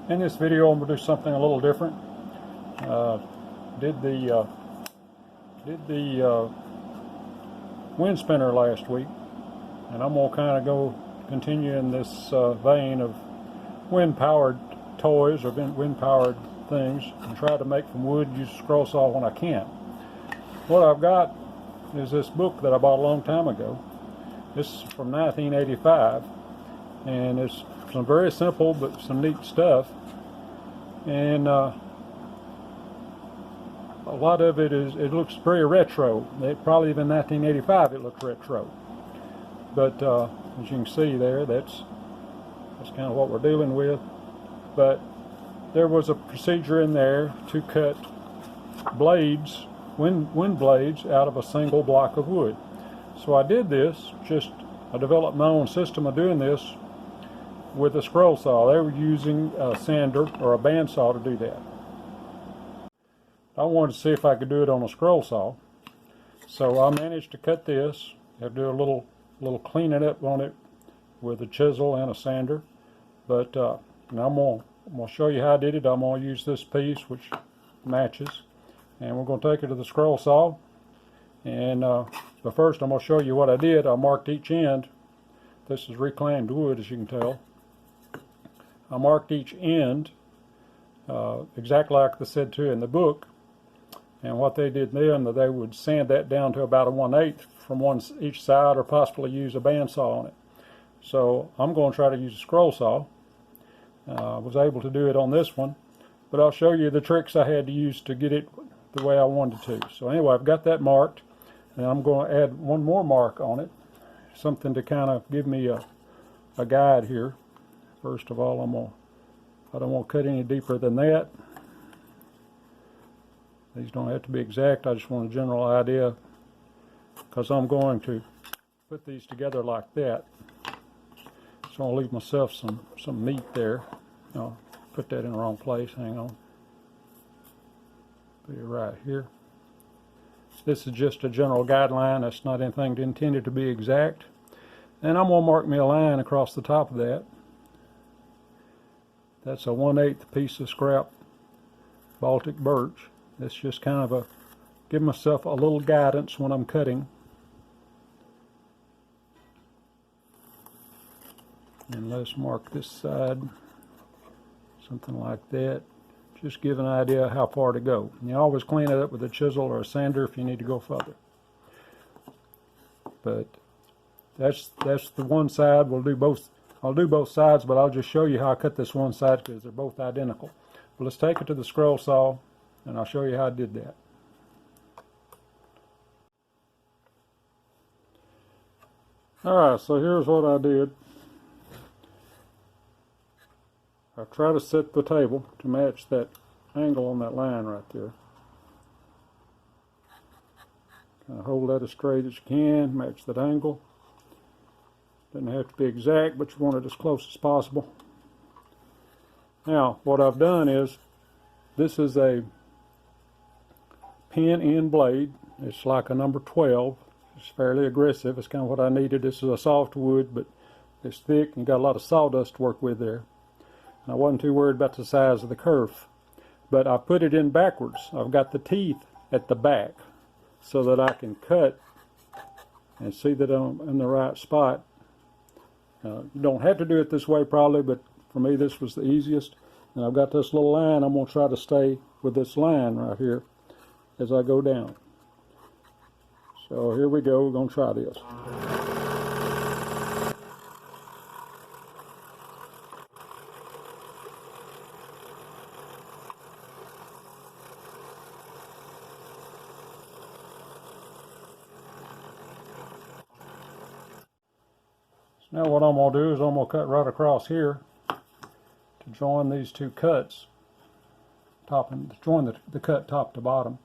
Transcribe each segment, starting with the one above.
In this video, I'm going to do something a little different. Did the wind spinner last week, and I'm going to kind of continue in this vein of wind-powered toys or wind-powered things, and try to make from wood, use a scroll saw when I can. What I've got is this book that I bought a long time ago. This is from 1985, and it's some very simple but some neat stuff. And a lot of it looks very retro. Probably even 1985 it looked retro. But as you can see there, that's kind of what we're dealing with. But there was a procedure in there to cut blades, wind blades, out of a single block of wood. So I did this, I developed my own system of doing this with a scroll saw. They were using a sander or a bandsaw to do that. I wanted to see if I could do it on a scroll saw. So I managed to cut this. I have to do a little cleaning up on it with a chisel and a sander. But now I'm gonna show you how I did it. I'm gonna use this piece which matches, and we're gonna take it to the scroll saw. And but first I'm gonna show you what I did. I marked each end. This is reclaimed wood, as you can tell. I marked each end exactly like they said to in the book. And what they did then, they would sand that down to about a 1/8 from each side, or possibly use a bandsaw on it. So I'm going to try to use a scroll saw. I was able to do it on this one, but I'll show you the tricks I had to use to get it the way I wanted to. So anyway, I've got that marked, and I'm going to add one more mark on it, something to kind of give me a guide here. First of all, I don't want to cut any deeper than that. These don't have to be exact. I just want a general idea, because I'm going to put these together like that. So I'll leave myself some meat there. I'll put that in the wrong place. Hang on. Put it right here. This is just a general guideline. That's not anything intended to be exact. And I'm going to mark me a line across the top of that. That's a 1/8 piece of scrap Baltic birch. It's just kind of give myself a little guidance when I'm cutting. And let's mark this side, something like that. Just give an idea how far to go. And you always clean it up with a chisel or a sander if you need to go further. But that's the one side. We'll do both. I'll do both sides, but I'll just show you how I cut this one side because they're both identical. But let's take it to the scroll saw, and I'll show you how I did that. Alright, so here's what I did. I try to set the table to match that angle on that line right there. Kind of hold that as straight as you can, match that angle. Doesn't have to be exact, but you want it as close as possible. Now, what I've done is, this is a pin end blade. It's like a number 12. It's fairly aggressive. It's kind of what I needed. This is a soft wood, but it's thick and got a lot of sawdust to work with there. And I wasn't too worried about the size of the kerf. But I put it in backwards. I've got the teeth at the back so that I can cut and see that I'm in the right spot. You don't have to do it this way probably, but for me this was the easiest. And I've got this little line. I'm going to try to stay with this line right here as I go down. So here we go. We're going to try this. Now what I'm going to do is I'm going to cut right across here to join these two cuts, join the cut top to bottom.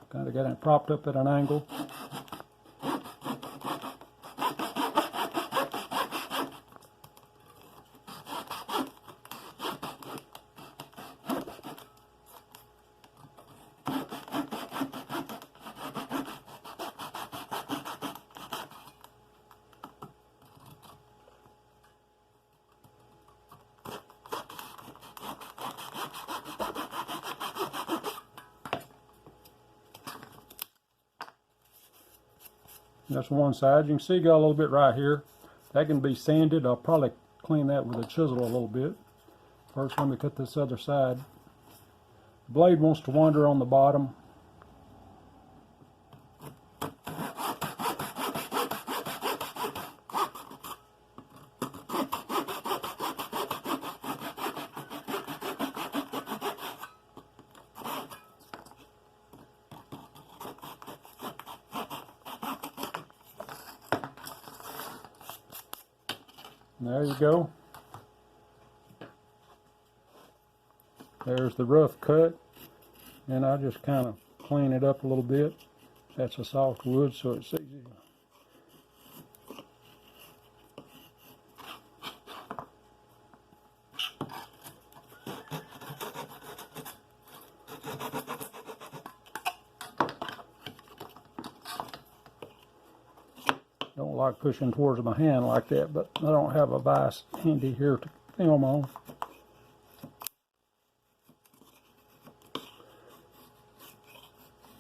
Kind of get it propped up at an angle. That's one side. You can see got a little bit right here. That can be sanded. I'll probably clean that with a chisel a little bit. First, let me cut this other side. The blade wants to wander on the bottom. There you go. There's the rough cut, and I just kind of clean it up a little bit. That's a soft wood, so it's easy. Don't like pushing towards my hand like that, but I don't have a vise handy here to film on.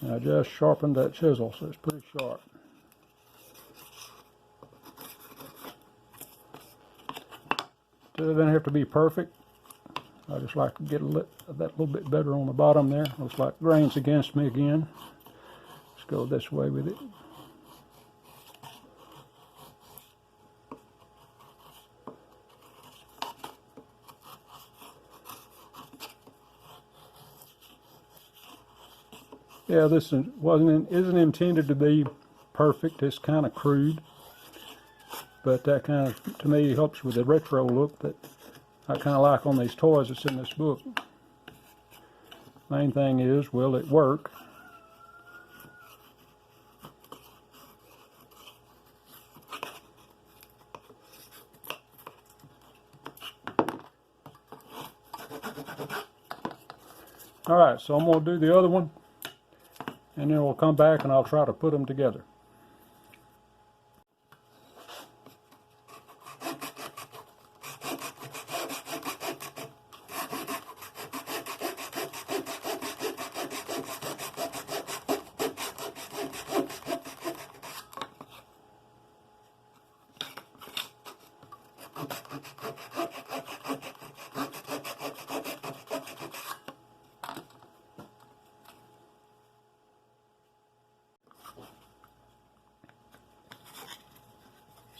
And I just sharpened that chisel, so it's pretty sharp. It doesn't have to be perfect. I just like to get that little bit better on the bottom there. Looks like grain's against me again. Let's go this way with it. Yeah, this isn't intended to be perfect. It's kind of crude, but that kind of, to me, helps with the retro look that I kind of like on these toys that's in this book. Main thing is, will it work? All right, so I'm going to do the other one, and then we'll come back and I'll try to put them together.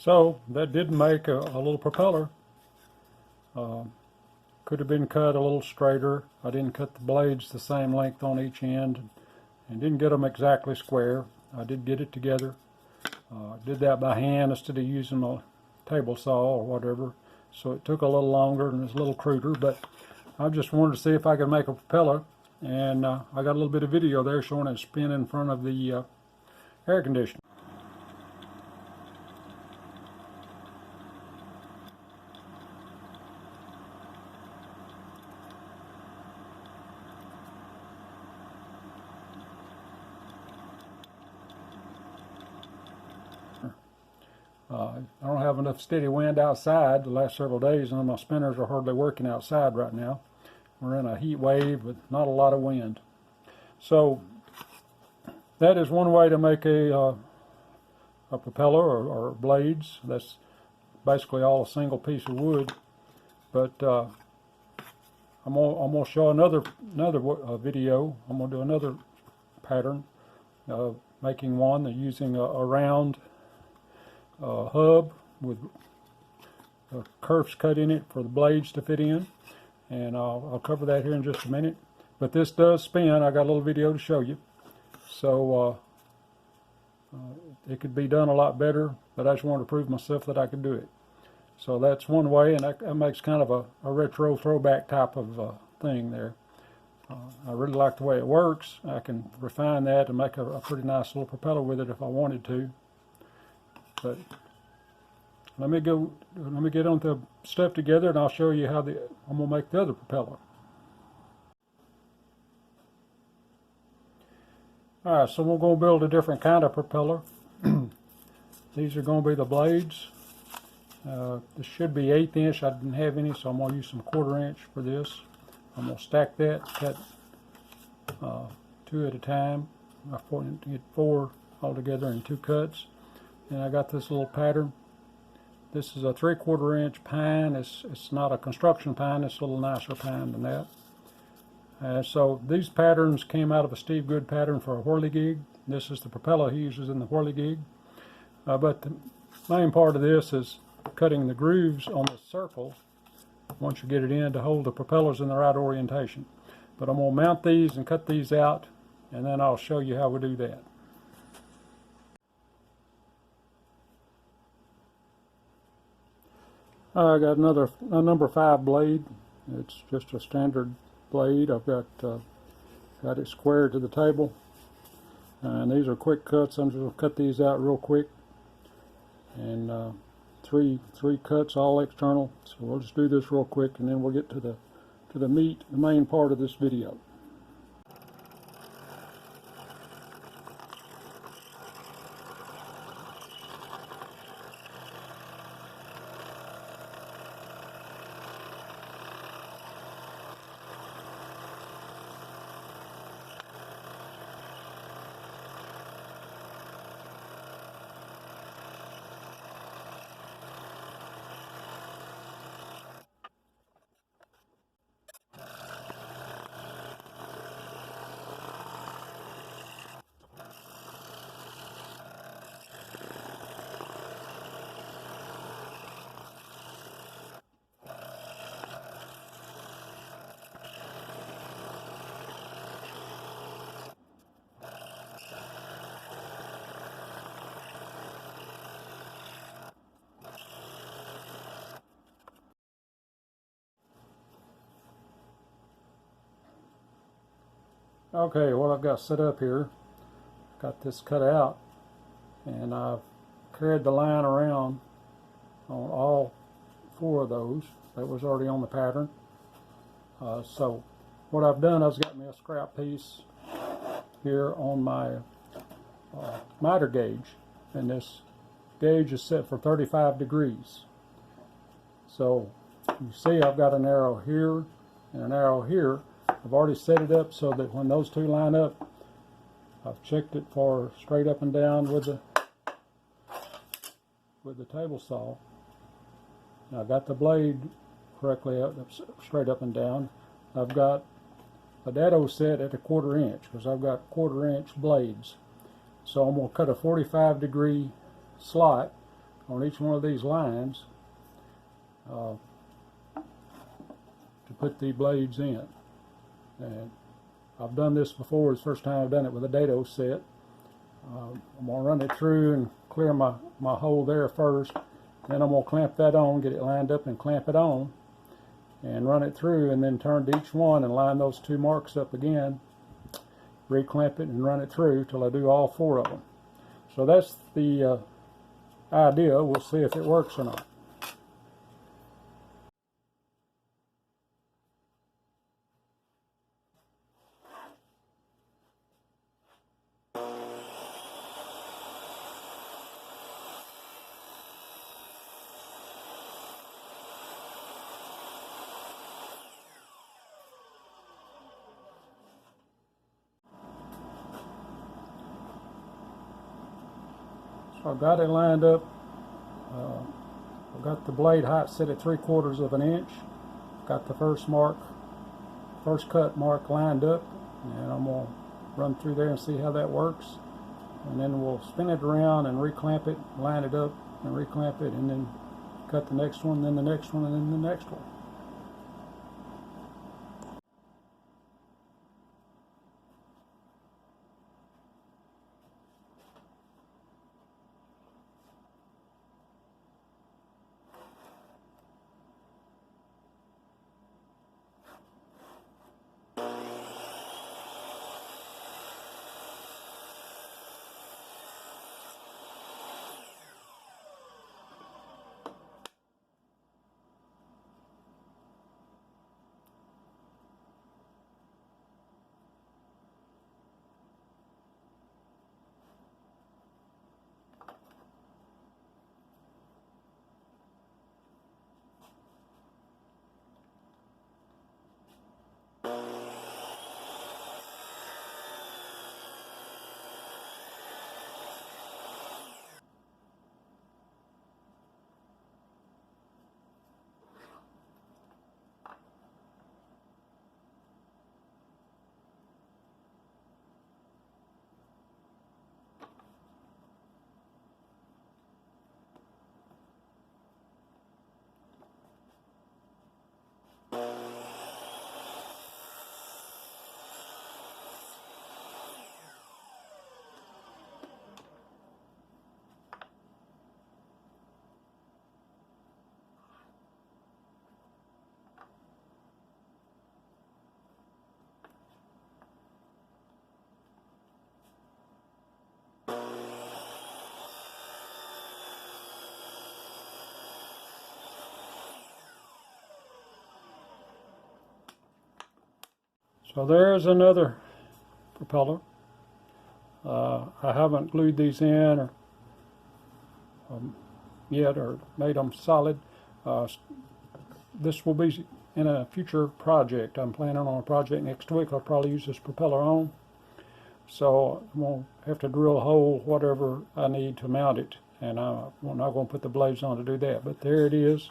So that did make a little propeller. Could have been cut a little straighter. I didn't cut the blades the same length on each end and didn't get them exactly square. I did get it together. Did that by hand instead of using a table saw or whatever. So it took a little longer and it's a little cruder, but I just wanted to see if I could make a propeller, and I got a little bit of video there showing it spin in front of the air conditioner. I don't have enough steady wind outside the last several days, and my spinners are hardly working outside right now. We're in a heat wave with not a lot of wind. So that is one way to make a propeller or blades. That's basically all a single piece of wood. But I'm gonna show another video. I'm gonna do another pattern making one using a round hub with curves cut in it for the blades to fit in, and I'll cover that here in just a minute. But this does spin. I got a little video to show you, so it could be done a lot better, but I just wanted to prove myself that I could do it. So that's one way, and that makes kind of a retro throwback type of thing there. I really like the way it works. I can refine that and make a pretty nice little propeller with it if I wanted to. But let me get on the stuff together, and I'll show you how I'm gonna make the other propeller. All right, so we're gonna build a different kind of propeller. These are gonna be the blades. This should be 1/8 inch. I didn't have any, so I'm gonna use some 1/4 inch for this. I'm gonna stack that, cut 2 at a time. I get 4 altogether in 2 cuts. and I got this little pattern. This is a 3/4 inch pine. It's not a construction pine, it's a little nicer pine than that. So these patterns came out of a Steve Good pattern for a whirligig. This is the propeller he uses in the whirligig. But the main part of this is cutting the grooves on the circle once you get it in to hold the propellers in the right orientation. But I'm going to mount these and cut these out, and then I'll show you how we do that. I got a number 5 blade. It's just a standard blade. I've got it squared to the table, and these are quick cuts. I'm just going to cut these out real quick, and three cuts, all external. So we'll just do this real quick, and then we'll get to the meat, the main part of this video. Okay, what I've got set up here, got this cut out, and I've carried the line around on all 4 of those. That was already on the pattern. So what I've done, I've got me a scrap piece here on my miter gauge, and this gauge is set for 35 degrees. So you see I've got an arrow here and an arrow here. I've already set it up so that when those 2 line up, I've checked it for straight up and down with the table saw. Now I've got the blade correctly up, straight up and down. I've got a dado set at a 1/4 inch because I've got 1/4 inch blades. So I'm going to cut a 45 degree slot on each one of these lines to put the blades in. And I've done this before. It's the first time I've done it with a dado set. I'm going to run it through and clear my hole there first. Then I'm going to clamp that on, get it lined up and clamp it on, and run it through, and then turn to each one and line those 2 marks up again, reclamp it and run it through till I do all 4 of them. So that's the idea. We'll see if it works or not. So I've got it lined up. I've got the blade height set at 3/4 of an inch. Got the first cut mark lined up, and I'm going to run through there and see how that works. And then we'll spin it around and reclamp it, line it up and reclamp it, and then cut the next one, then the next one, and then the next one. So there's another propeller. I haven't glued these in or yet or made them solid. This will be in a future project. I'm planning on a project next week. I'll probably use this propeller on. So I'm going to have to drill a hole, whatever I need to mount it. And I'm not going to put the blades on to do that. But there it is.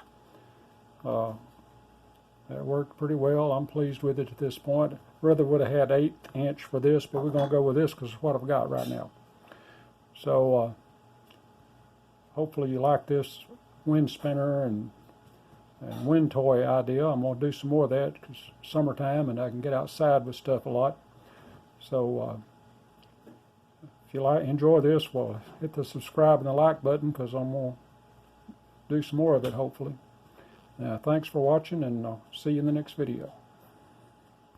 That worked pretty well. I'm pleased with it at this point. Rather would have had 1/8 inch for this, but we're going to go with this because it's what I've got right now. So hopefully you like this wind spinner and wind toy idea. I'm going to do some more of that because it's summertime and I can get outside with stuff a lot. So if you enjoy this, well, hit the subscribe and the like button because I'm going to do some more of it hopefully. Thanks for watching, and I'll see you in the next video.